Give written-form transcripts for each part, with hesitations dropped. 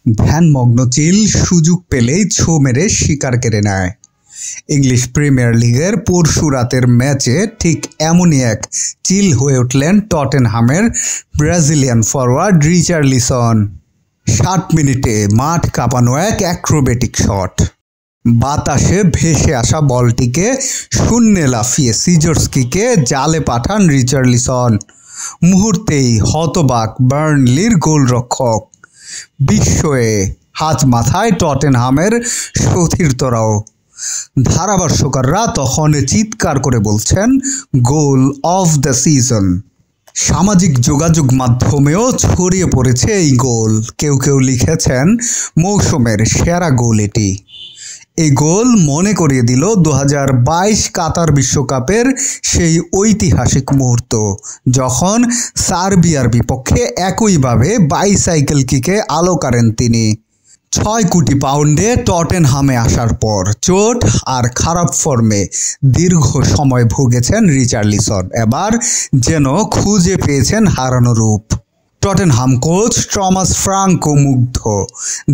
ধ্যানমগ্ন চিল সুযোগ পেলেই ছো মেরে শিকার কেড়ে নেয়। ইংলিশ প্রিমিয়ার লিগের পরশু রাতের ম্যাচে ঠিক এমনই এক চিল হয়ে উঠলেন টটেনহামের ব্রাজিলিয়ান ফরওয়ার্ড রিচার্লিসন। 60 মিনিটে মাঠ কাঁপানো এক অ্যাক্রোবেটিক শট। বাতাসে ভেসে আসা বলটিকে শূন্যে লাফিয়ে সিজোরস্কিকে জালে পাঠান রিচার্লিসন। মুহূর্তেই হতবাক বার্নলির গোলরক্ষক। বিস্ময়ে হাত মাথায় টটেনহামের সতীর্থরাও। ধারাভাষ্যকাররা তখন চিৎকার করে বলছেন, গোল অফ দ্য সিজন। সামাজিক যোগাযোগ মাধ্যমেও ছড়িয়ে পড়েছে এই গোল। কেউ কেউ লিখেছেন, মৌসুমের সেরা গোল এটি। এই গোল মনে করিয়ে দিল 2022 কাতার বিশ্বকাপের সেই ঐতিহাসিক মুহূর্ত, যখন সার্বিয়ার বিপক্ষে একইভাবে বাইসাইকেল কিকে আলো করেন তিনি। 6 কোটি পাউন্ডে টটেনহামে আসার পর চোট আর খারাপ ফর্মে দীর্ঘ সময় ভুগেছেন রিচার্লিসন। এবার যেন খুঁজে পেয়েছেন হারানো রূপ। টটেনহাম কোচ টমাস ফ্রাঙ্কো মুগ্ধ।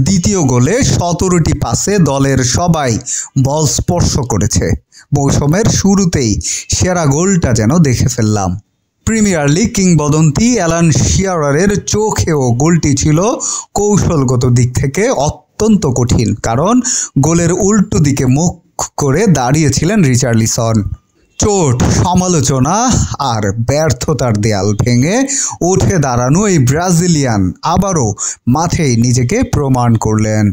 দ্বিতীয় গোলে 17টি পাসে দলের সবাই বল স্পর্শ করেছে। মৌসুমের শুরুতেই সেরা গোলটা যেন দেখে ফেললাম। প্রিমিয়ার লিগ কিংবদন্তি অ্যালান শিয়ারারের চোখেও গোলটি ছিল কৌশলগত দিক থেকে অত্যন্ত কঠিন, কারণ গোলের উল্টো দিকে মুখ করে দাঁড়িয়েছিলেন রিচার্লিসন। চোট, সমালোচনা আর ব্যর্থতার দেয়াল ভেঙে উঠে দাঁড়ানো এই ব্রাজিলিয়ান আবারও মাঠেই নিজেকে প্রমাণ করলেন।